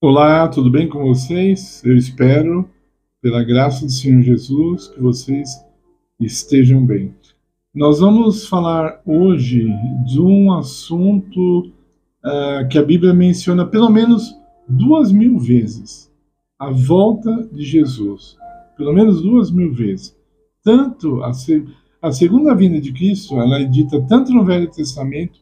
Olá, tudo bem com vocês? Eu espero, pela graça do Senhor Jesus, que vocês estejam bem. Nós vamos falar hoje de um assunto que a Bíblia menciona pelo menos 2.000 vezes: a volta de Jesus. Pelo menos 2.000 vezes. Tanto a segunda vinda de Cristo, ela é dita tanto no Velho Testamento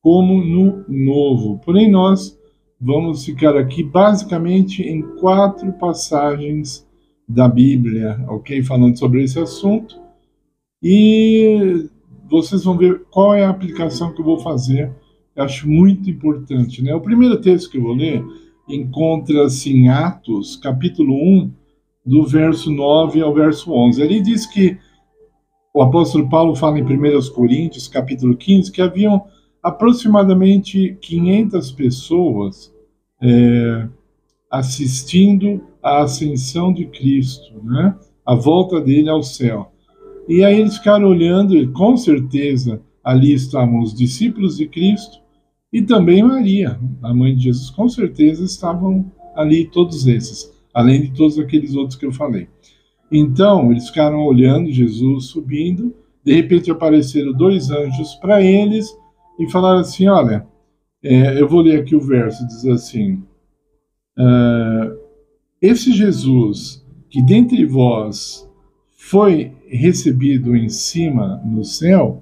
como no Novo. Porém, nós vamos ficar aqui basicamente em 4 passagens da Bíblia, ok? Falando sobre esse assunto. E vocês vão ver qual é a aplicação que eu vou fazer. Eu acho muito importante, né? O primeiro texto que eu vou ler encontra-se em Atos, capítulo 1, do verso 9 ao verso 11. Ali diz que o apóstolo Paulo fala em 1 Coríntios, capítulo 15, que haviam aproximadamente 500 pessoas assistindo à ascensão de Cristo, né? A volta dele ao céu. E aí eles ficaram olhando, e com certeza ali estavam os discípulos de Cristo e também Maria, a mãe de Jesus, com certeza estavam ali todos esses, além de todos aqueles outros que eu falei. Então, eles ficaram olhando Jesus subindo, de repente apareceram 2 anjos para eles e falaram assim, olha, eu vou ler aqui o verso, diz assim, esse Jesus que dentre vós foi recebido em cima no céu,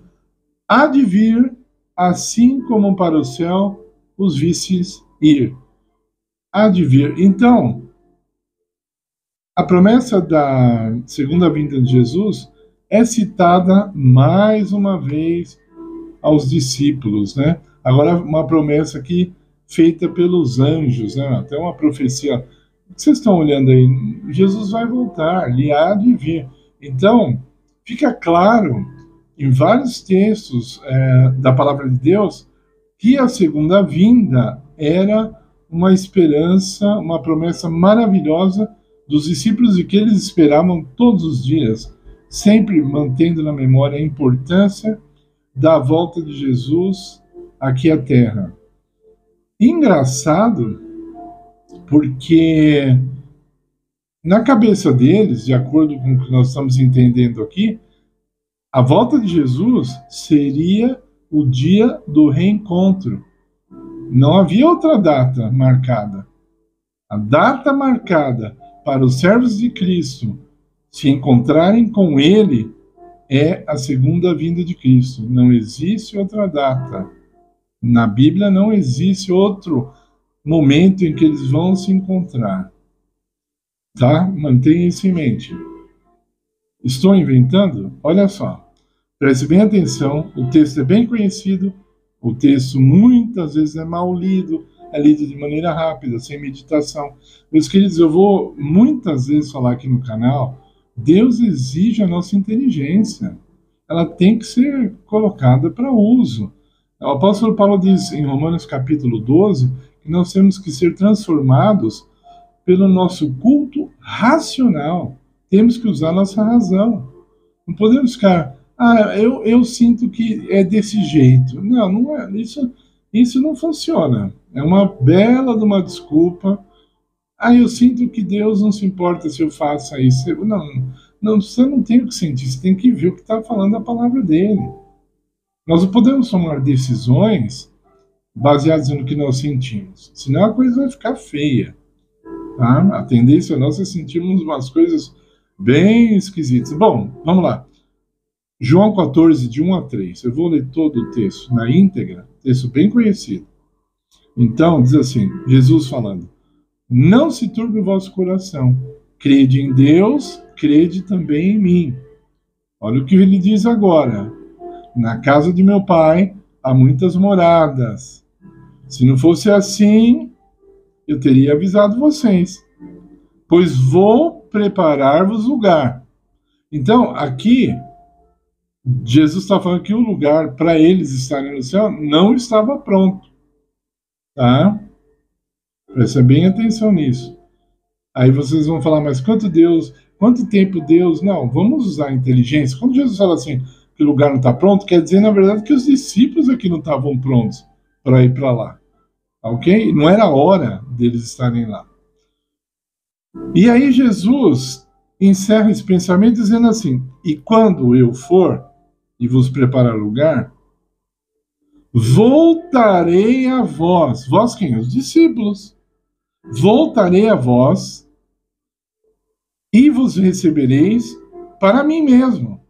há de vir, assim como para o céu os vistes ir. Há de vir. Então, a promessa da segunda vinda de Jesus é citada mais uma vez aos discípulos, né? Agora, uma promessa aqui feita pelos anjos, né? Até uma profecia. O que vocês estão olhando aí? Jesus vai voltar, ele há de vir. Então, fica claro em vários textos da palavra de Deus que a segunda vinda era uma esperança, uma promessa maravilhosa dos discípulos e que eles esperavam todos os dias, sempre mantendo na memória a importância da volta de Jesus aqui à Terra. Engraçado, porque na cabeça deles, de acordo com o que nós estamos entendendo aqui, a volta de Jesus seria o dia do reencontro. Não havia outra data marcada. A data marcada para os servos de Cristo se encontrarem com Ele é a segunda vinda de Cristo. Não existe outra data. Na Bíblia não existe outro momento em que eles vão se encontrar. Tá? Mantenha isso em mente. Estou inventando? Olha só. Preste bem atenção. O texto é bem conhecido. O texto muitas vezes é mal lido. É lido de maneira rápida, sem meditação. Meus queridos, eu vou muitas vezes falar aqui no canal, Deus exige a nossa inteligência. Ela tem que ser colocada para uso. O apóstolo Paulo diz em Romanos capítulo 12 que nós temos que ser transformados pelo nosso culto racional. Temos que usar nossa razão. Não podemos ficar, eu sinto que é desse jeito. Não, não é. Isso não funciona. É uma bela de uma desculpa. Eu sinto que Deus não se importa se eu faça isso. Não, você não tem o que sentir, você tem que ver o que está falando a palavra dele. Nós não podemos tomar decisões baseadas no que nós sentimos, senão a coisa vai ficar feia. Tá? A tendência nossa é sentirmos umas coisas bem esquisitas. Bom, vamos lá. João 14, de 1 a 3. Eu vou ler todo o texto na íntegra, texto bem conhecido. Então, diz assim, Jesus falando, não se turbe o vosso coração, crede em Deus, crede também em mim. Olha o que ele diz agora. Na casa de meu pai há muitas moradas. Se não fosse assim, eu teria avisado vocês. Pois vou preparar-vos lugar. Então, aqui, Jesus está falando que o lugar para eles estarem no céu não estava pronto. Tá? Presta bem atenção nisso. Aí vocês vão falar, mas quanto tempo Deus... Não, vamos usar a inteligência. Quando Jesus fala assim, que o lugar não está pronto, quer dizer, na verdade, que os discípulos aqui não estavam prontos para ir para lá. ok? Não era a hora deles estarem lá. E aí Jesus encerra esse pensamento dizendo assim: e quando eu for e vos preparar lugar, voltarei a vós. Vós quem? Os discípulos. Voltarei a vós e vos recebereis para mim mesmo,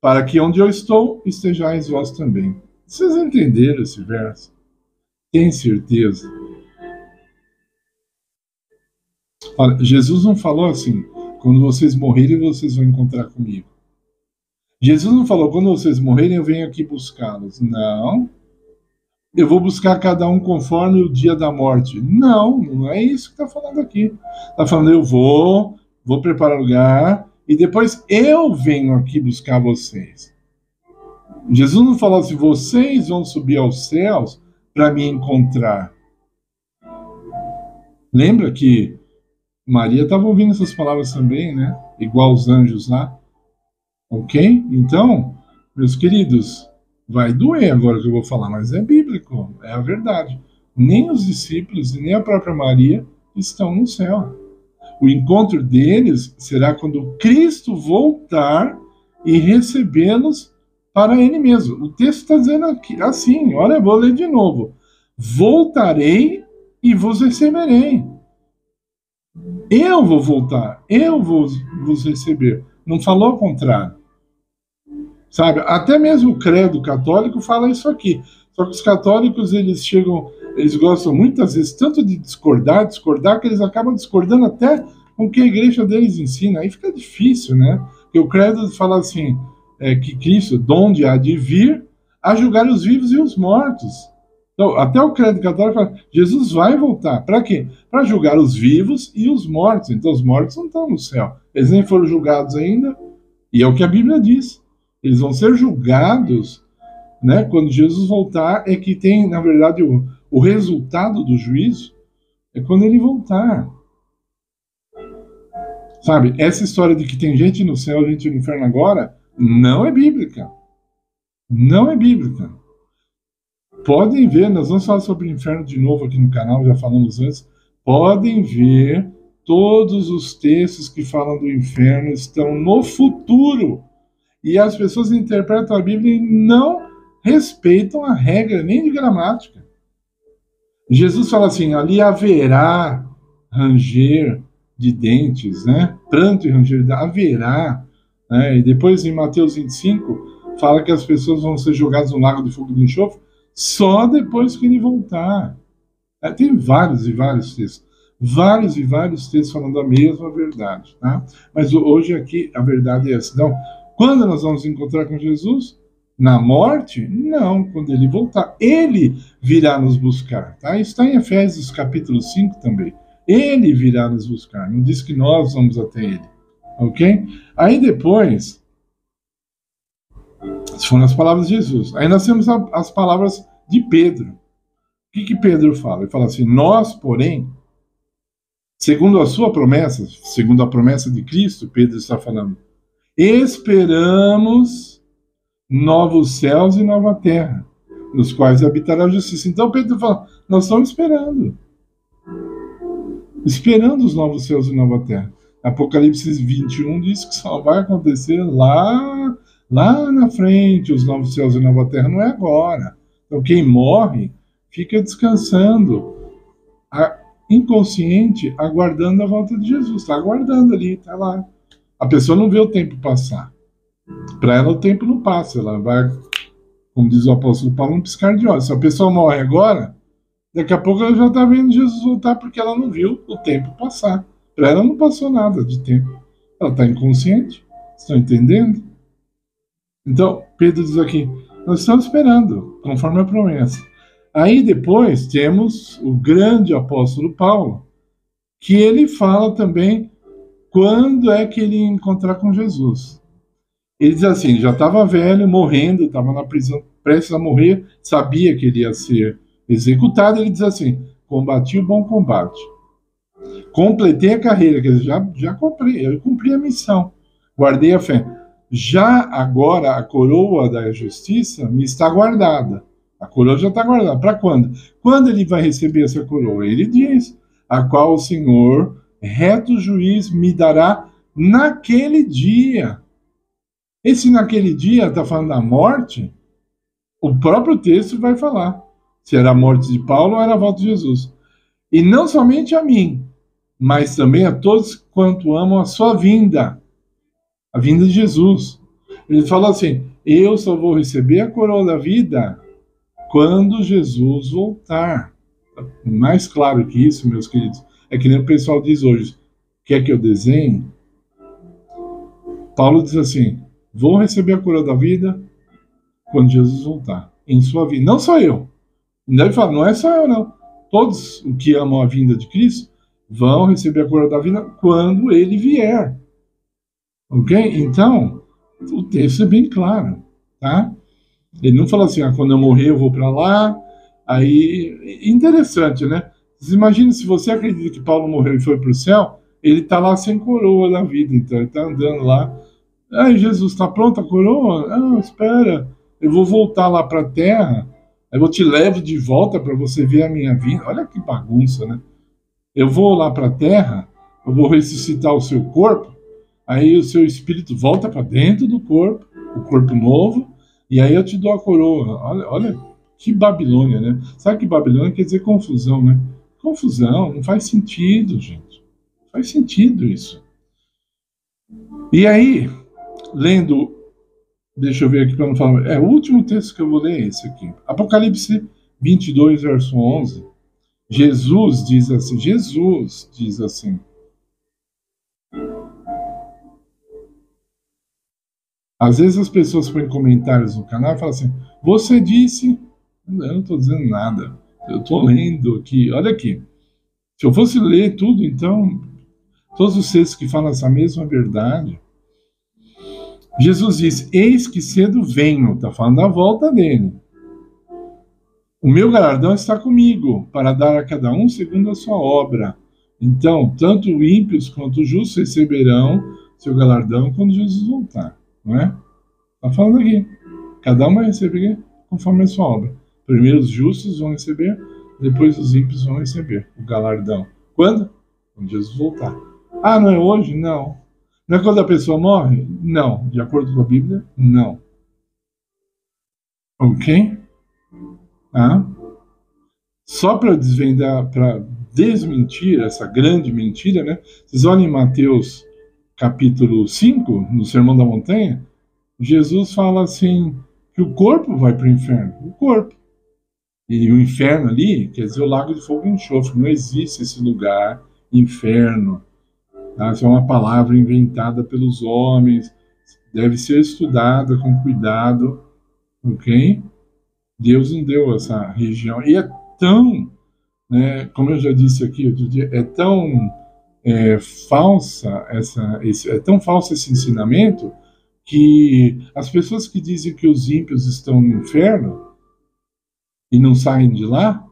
para que onde eu estou estejais vós também. Vocês entenderam esse verso? Tem certeza? Olha, Jesus não falou assim: quando vocês morrerem, vocês vão encontrar comigo. Jesus não falou: quando vocês morrerem, eu venho aqui buscá-los. Não. Eu vou buscar cada um conforme o dia da morte. Não, não é isso que está falando aqui. Está falando: eu vou preparar lugar e depois eu venho aqui buscar vocês. Jesus não falou assim: vocês vão subir aos céus para me encontrar. Lembra que Maria estava ouvindo essas palavras também, né? Igual os anjos lá. Ok? Então, meus queridos, vai doer agora que eu vou falar, mas é bíblico, é a verdade. Nem os discípulos e nem a própria Maria estão no céu. O encontro deles será quando Cristo voltar e recebê-los para Ele mesmo. O texto está dizendo aqui, assim, olha, eu vou ler de novo. Voltarei e vos receberei. Eu vou voltar, eu vou vos receber. Não falou ao contrário. Sabe? Até mesmo o credo católico fala isso aqui. Só que os católicos, eles gostam muitas vezes tanto de discordar, que eles acabam discordando até com o que a igreja deles ensina. Aí fica difícil, né? Porque o credo fala assim, que Cristo, donde há de vir, a julgar os vivos e os mortos. Então, até o credo católico fala, Jesus vai voltar. Para quê? Para julgar os vivos e os mortos. Então, os mortos não estão no céu. Eles nem foram julgados ainda. E é o que a Bíblia diz. Eles vão ser julgados, né? Quando Jesus voltar, é que tem, na verdade, o resultado do juízo é quando ele voltar. Sabe, essa história de que tem gente no céu, gente no inferno agora, não é bíblica. Não é bíblica. Podem ver, nós vamos falar sobre o inferno de novo aqui no canal, já falamos antes. Podem ver, todos os textos que falam do inferno estão no futuro. E as pessoas interpretam a Bíblia e não respeitam a regra nem de gramática. Jesus fala assim: ali haverá ranger de dentes, né? Pranto e ranger de dentes, haverá. Né? E depois em Mateus 25 fala que as pessoas vão ser jogadas no lago de fogo de enxofre só depois que ele voltar. Tem vários e vários textos. Vários e vários textos falando a mesma verdade. Tá? Mas hoje aqui a verdade é essa. Então, quando nós vamos encontrar com Jesus? Na morte? Não, quando ele voltar. Ele virá nos buscar. Tá? Isso está em Efésios capítulo 5 também. Ele virá nos buscar. Não diz que nós vamos até ele. Ok? Aí depois, essas foram as palavras de Jesus. Aí nós temos as palavras de Pedro. O que Pedro fala? Ele fala assim: nós, porém, segundo a sua promessa, segundo a promessa de Cristo, Pedro está falando, esperamos novos céus e nova terra, nos quais habitará a justiça. Então Pedro fala, nós estamos esperando os novos céus e nova terra. Apocalipse 21 diz que só vai acontecer lá na frente, os novos céus e nova terra, não é agora. Então quem morre fica descansando, inconsciente, aguardando a volta de Jesus. Está aguardando ali, está lá. A pessoa não vê o tempo passar. Para ela o tempo não passa, ela vai, como diz o apóstolo Paulo, um piscar de olhos. Se a pessoa morre agora, daqui a pouco ela já está vendo Jesus voltar porque ela não viu o tempo passar. Para ela não passou nada de tempo. Ela está inconsciente. Estão entendendo? Então, Pedro diz aqui, nós estamos esperando, conforme a promessa. Aí depois temos o grande apóstolo Paulo, que ele fala também quando é que ele ia encontrar com Jesus. Ele diz assim, já estava velho, morrendo, estava na prisão, prestes a morrer, sabia que ele ia ser executado. Ele diz assim, combati o bom combate, completei a carreira, quer dizer, eu cumpri a missão, guardei a fé. Já agora a coroa da justiça me está guardada, A coroa já está guardada. Para quando? Quando ele vai receber essa coroa? Ele diz: a qual o Senhor, reto juiz, me dará naquele dia. Esse naquele dia está falando da morte? O próprio texto vai falar se era a morte de Paulo ou era a volta de Jesus. E não somente a mim, mas também a todos quanto amam a sua vinda, a vinda de Jesus. Ele fala assim: eu só vou receber a coroa da vida quando Jesus voltar. Mais claro que isso, meus queridos, é que nem o pessoal diz hoje: quer que eu desenhe? Paulo diz assim: vou receber a coroa da vida quando Jesus voltar, em sua vida. Não só eu. Ainda ele fala: não é só eu, não. Todos os que amam a vinda de Cristo vão receber a coroa da vida quando ele vier. Ok? Então, o texto é bem claro, tá? Ele não fala assim: quando eu morrer eu vou para lá. Aí, interessante, né? Vocês imaginam, se você acredita que Paulo morreu e foi para o céu, ele está lá sem coroa da vida, então ele está andando lá. Aí Jesus, está pronta a coroa? Ah, espera, eu vou voltar lá para a terra, eu te levo de volta para você ver a minha vida. Olha que bagunça, né? Eu vou lá para a terra, eu vou ressuscitar o seu corpo, aí o seu espírito volta para dentro do corpo, o corpo novo, e aí eu te dou a coroa. Olha que Babilônia, né? Sabe que Babilônia quer dizer confusão, né? Confusão, não faz sentido, gente. Não faz sentido isso. E aí, lendo, deixa eu ver aqui para não falar, o último texto que eu vou ler é esse aqui. Apocalipse 22, verso 11. Jesus diz assim. Às vezes as pessoas põem comentários no canal e falam assim: você disse. Eu não estou dizendo nada. Eu estou lendo aqui. Olha aqui. Se eu fosse ler tudo, então, todos os textos que falam essa mesma verdade. Jesus diz: eis que cedo venho. Está falando da volta dele. O meu galardão está comigo, para dar a cada um segundo a sua obra. Então, tanto ímpios quanto justos receberão seu galardão quando Jesus voltar. Não é? Está falando aqui. Cada um vai receber conforme a sua obra. Primeiro os justos vão receber, depois os ímpios vão receber o galardão. Quando? Quando Jesus voltar. Ah, não é hoje? Não. Não é quando a pessoa morre? Não. De acordo com a Bíblia, não. Ok? Tá? Só para desvendar, para desmentir essa grande mentira, né? Vocês olhem em Mateus capítulo 5, no Sermão da Montanha, Jesus fala assim, que o corpo vai para o inferno. O corpo. E o inferno ali, quer dizer, o lago de fogo e enxofre. Não existe esse lugar, inferno. Tá? Isso é uma palavra inventada pelos homens. Deve ser estudada com cuidado. Ok? Deus não deu essa região. E é tão, né, como eu já disse aqui outro dia, é tão falsa é tão falso esse ensinamento que as pessoas que dizem que os ímpios estão no inferno e não saem de lá,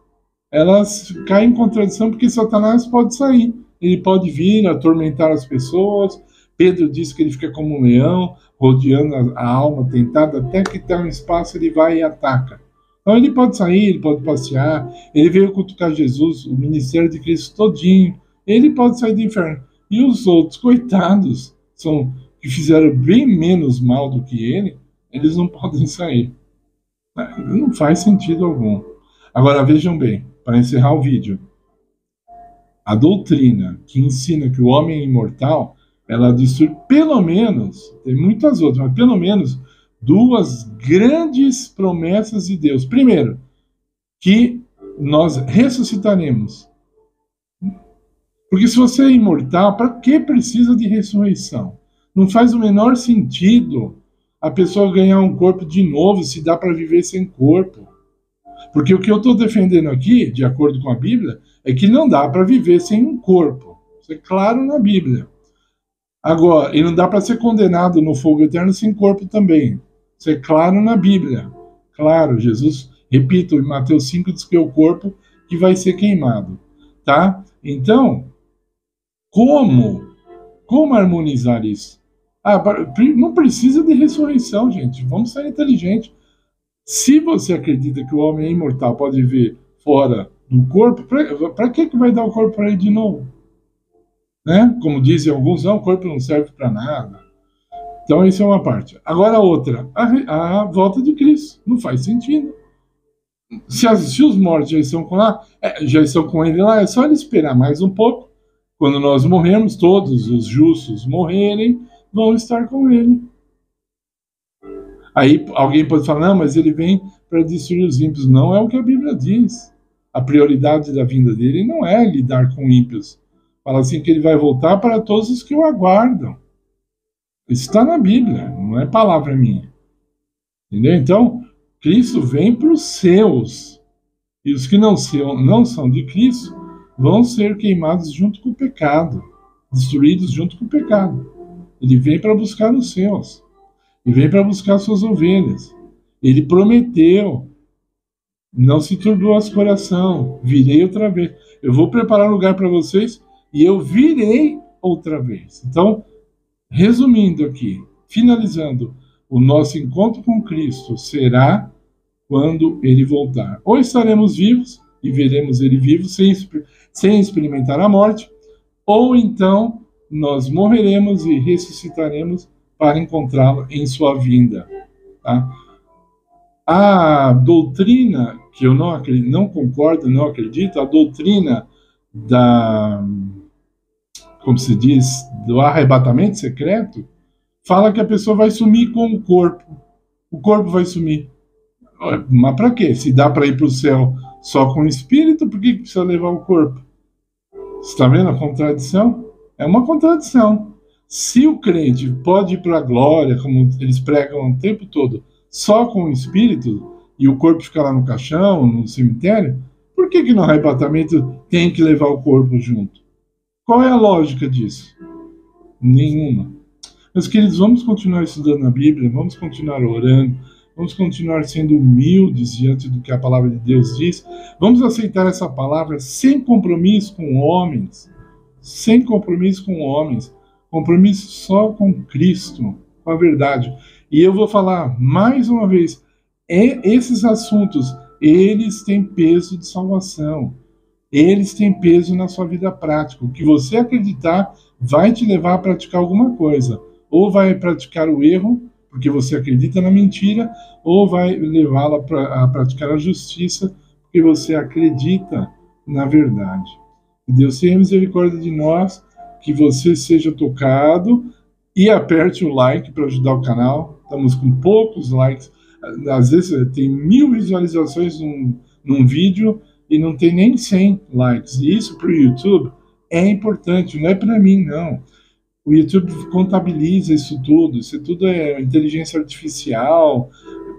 elas caem em contradição porque Satanás pode sair. Ele pode vir atormentar as pessoas. Pedro diz que ele fica como um leão, rodeando a alma, tentado, até que está no espaço, ele vai e ataca. Então ele pode sair, ele pode passear, ele veio cutucar Jesus, o ministério de Cristo todinho, ele pode sair do inferno. E os outros, coitados, que fizeram bem menos mal do que ele, eles não podem sair. Não faz sentido algum. Agora vejam bem, para encerrar o vídeo, a doutrina que ensina que o homem é imortal, ela destrui pelo menos, tem muitas outras, mas pelo menos duas grandes promessas de Deus. Primeiro, que nós ressuscitaremos. Porque se você é imortal, para que precisa de ressurreição? Não faz o menor sentido a pessoa ganhar um corpo de novo se dá para viver sem corpo. Porque o que eu estou defendendo aqui, de acordo com a Bíblia, é que não dá para viver sem um corpo. Isso é claro na Bíblia. Agora, e não dá para ser condenado no fogo eterno sem corpo também. Isso é claro na Bíblia. Claro, Jesus, repito, em Mateus 5 diz que é o corpo que vai ser queimado. Tá? Então, como harmonizar isso? Não precisa de ressurreição, gente. Vamos ser inteligentes. Se você acredita que o homem é imortal, pode viver fora do corpo, para que vai dar o corpo para ele de novo? Né? Como dizem alguns, não, o corpo não serve para nada. Então, isso é uma parte. Agora, a outra, a volta de Cristo. Não faz sentido. Se os mortos já estão já estão com ele lá, é só ele esperar mais um pouco. Quando nós morrermos, todos os justos morrerem, vão estar com ele. Aí alguém pode falar, não, mas ele vem para destruir os ímpios. Não é o que a Bíblia diz. A prioridade da vinda dele não é lidar com ímpios. Fala assim que ele vai voltar para todos os que o aguardam. Isso está na Bíblia, não é palavra minha. Entendeu? Então, Cristo vem para os seus. E os que não são de Cristo vão ser queimados junto com o pecado. Destruídos junto com o pecado. Ele vem para buscar os seus. Ele vem para buscar suas ovelhas. Ele prometeu. Não se turbe o vosso coração. Virei outra vez. Eu vou preparar um lugar para vocês e eu virei outra vez. Então, resumindo aqui, finalizando, o nosso encontro com Cristo será quando ele voltar. Ou estaremos vivos e veremos ele vivo sem experimentar a morte, ou então nós morreremos e ressuscitaremos para encontrá-lo em sua vinda. Tá? A doutrina, que eu não concordo, não acredito, a doutrina como se diz, do arrebatamento secreto, fala que a pessoa vai sumir com o corpo. O corpo vai sumir. Mas para quê? Se dá para ir para o céu só com o espírito, por que precisa levar o corpo? Você está vendo a contradição? É uma contradição. Se o crente pode ir para a glória, como eles pregam o tempo todo, só com o espírito, e o corpo fica lá no caixão, no cemitério, por que no arrebatamento tem que levar o corpo junto? Qual é a lógica disso? Nenhuma. Meus queridos, vamos continuar estudando a Bíblia, vamos continuar orando, vamos continuar sendo humildes diante do que a palavra de Deus diz. Vamos aceitar essa palavra sem compromisso com homens, sem compromisso com homens, compromisso só com Cristo, com a verdade. E eu vou falar mais uma vez, esses assuntos, eles têm peso de salvação. Eles têm peso na sua vida prática. O que você acreditar vai te levar a praticar alguma coisa. Ou vai praticar o erro, porque você acredita na mentira, ou vai levá-la a praticar a justiça, porque você acredita na verdade. Que Deus tenha misericórdia de nós, que você seja tocado e aperte o like para ajudar o canal. Estamos com poucos likes. Às vezes tem 1000 visualizações num vídeo, e não tem nem 100 likes. E isso para o YouTube é importante, não é para mim, não. O YouTube contabiliza isso tudo é inteligência artificial,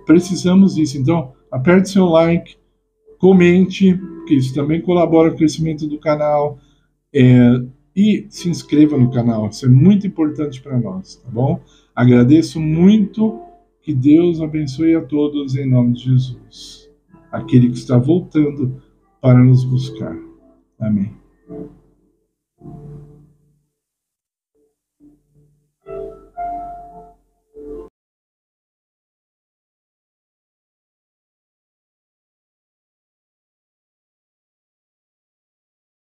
precisamos disso. Então, aperte seu like, comente, porque isso também colabora com o crescimento do canal, e se inscreva no canal, isso é muito importante para nós, tá bom? Agradeço muito, que Deus abençoe a todos em nome de Jesus. Aquele que está voltando para nos buscar. Amém.